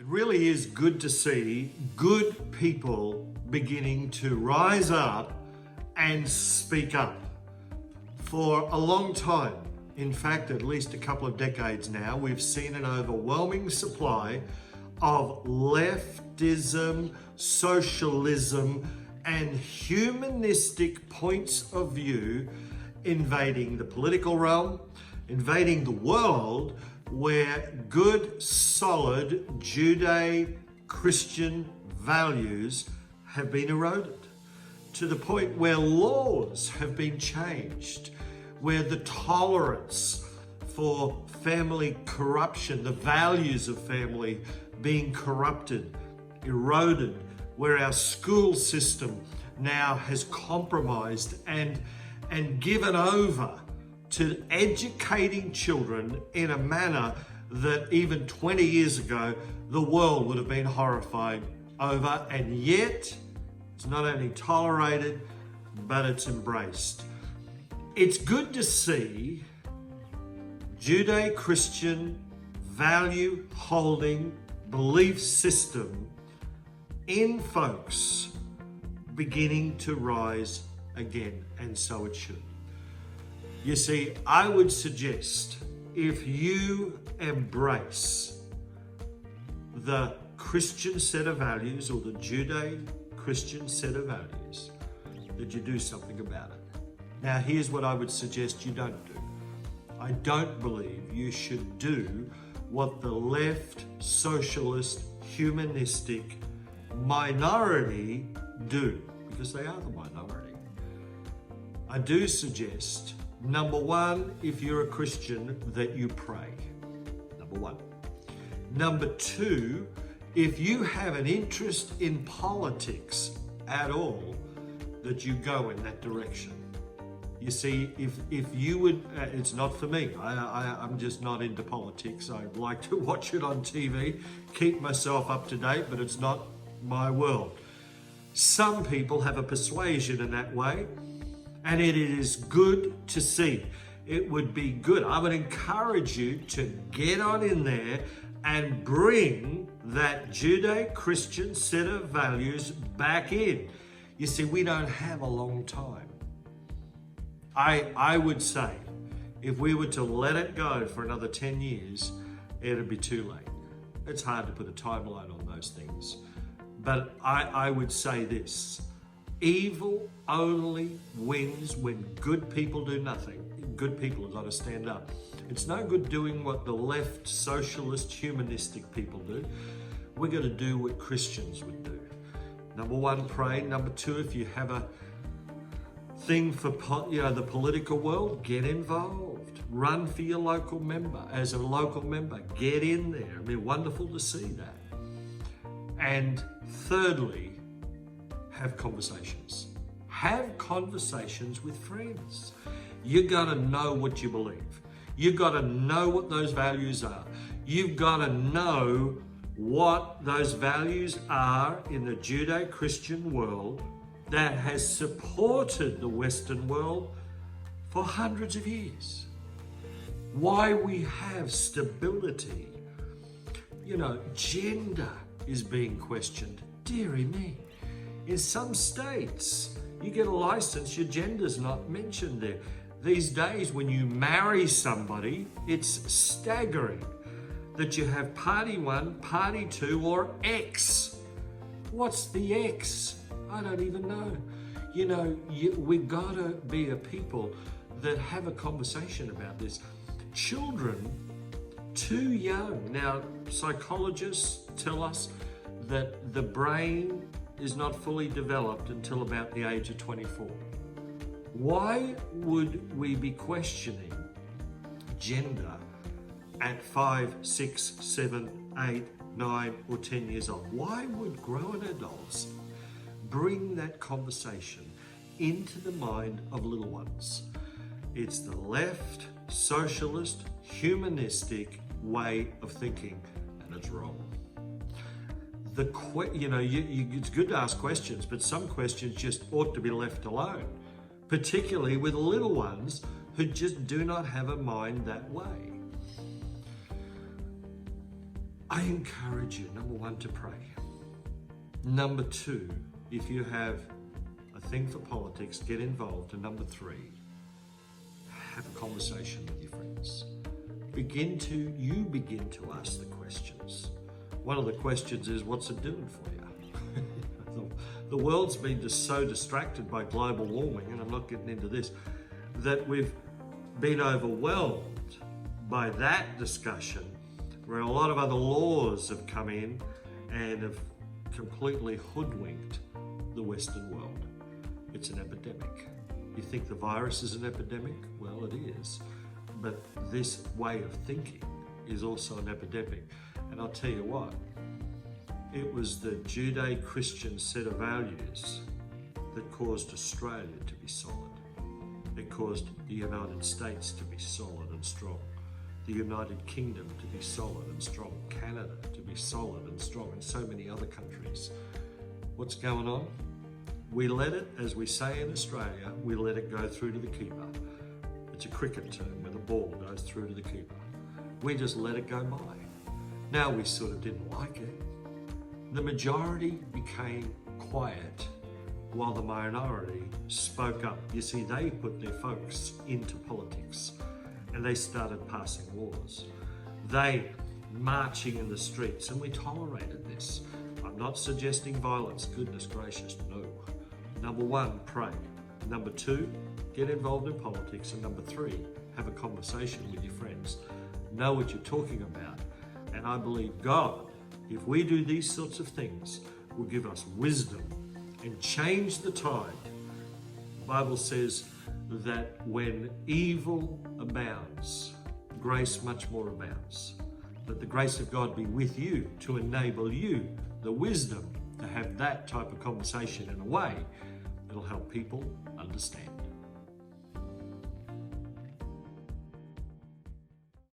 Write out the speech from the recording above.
really is good to see good people beginning to rise up and speak up. For a long time, in fact, at least a couple of decades now, we've seen an overwhelming supply of leftism, socialism, and humanistic points of view invading the political realm, invading the world, where good, solid Judeo-Christian values have been eroded to the point where laws have been changed, where the tolerance for family corruption, the values of family being corrupted, eroded, where our school system now has compromised and given over to educating children in a manner that even 20 years ago the world would have been horrified over, and yet it's not only tolerated but it's embraced. It's good to see Judeo-Christian value holding belief system in folks beginning to rise again, and so it should. You see, I would suggest if you embrace the Christian set of values or the Judeo-Christian set of values, that you do something about it. Now, here's what I would suggest you don't do. I don't believe you should do what the left, socialist, humanistic minority do, because they are the minority. I do suggest, number one, if you're a Christian, that you pray. Number one. Number two, if you have an interest in politics at all, that you go in that direction. You see, if you would, it's not for me. I'm just not into politics. I like to watch it on TV, keep myself up to date, but it's not my world. Some people have a persuasion in that way, and it is good to see. It would be good. I would encourage you to get on in there and bring that Judeo-Christian set of values back in. You see, we don't have a long time. I would say, if we were to let it go for another 10 years, it'd be too late. It's hard to put a timeline on those things. But I would say this: evil only wins when good people do nothing. Good people have got to stand up. It's no good doing what the left, socialist, humanistic people do. We're going to do what Christians would do. Number one, pray. Number two, if you have a thing for the political world, get involved. Run for your local member. As a local member, get in there. It'd be wonderful to see that. And thirdly, have conversations. Have conversations with friends. You got to know what you believe. You got to know what those values are. You've got to know what those values are in the Judeo-Christian world that has supported the Western world for hundreds of years. Why we have stability. You know, gender is being questioned. Dearie me. In some states, you get a license, your gender's not mentioned there. These days, when you marry somebody, it's staggering that you have party one, party two, or X. What's the X? I don't even know. You know, we gotta be a people that have a conversation about this. Children, too young. Now, psychologists tell us that the brain is not fully developed until about the age of 24. Why would we be questioning gender at 5, 6, 7, 8, 9, or 10 years old? Why would grown adults bring that conversation into the mind of little ones? It's the left, socialist, humanistic way of thinking, and it's wrong. It's good to ask questions, but some questions just ought to be left alone, particularly with little ones who just do not have a mind that way. I encourage you, number one, to pray. Number two, if you have a thing for politics, get involved. And number three, have a conversation with your friends. Begin to ask the questions. One of the questions is, what's it doing for you? The world's been just so distracted by global warming, and I'm not getting into this, that we've been overwhelmed by that discussion, where a lot of other laws have come in and have completely hoodwinked the Western world. It's an epidemic. You think the virus is an epidemic? Well, it is. But this way of thinking is also an epidemic. And I'll tell you what, it was the Judeo-Christian set of values that caused Australia to be solid. It caused the United States to be solid and strong, the United Kingdom to be solid and strong, Canada to be solid and strong, and so many other countries. What's going on? We let it, as we say in Australia, we let it go through to the keeper. It's a cricket term where the ball goes through to the keeper. We just let it go by. Now we sort of didn't like it. The majority became quiet while the minority spoke up. You see, they put their folks into politics and they started passing laws. They marching in the streets, and we tolerated this. I'm not suggesting violence, goodness gracious, no. Number one, pray. Number two, get involved in politics. And number three, have a conversation with your friends. Know what you're talking about. And I believe God, if we do these sorts of things, will give us wisdom and change the tide. The Bible says that when evil abounds, grace much more abounds. Let the grace of God be with you to enable you the wisdom to have that type of conversation in a way that'll help people understand.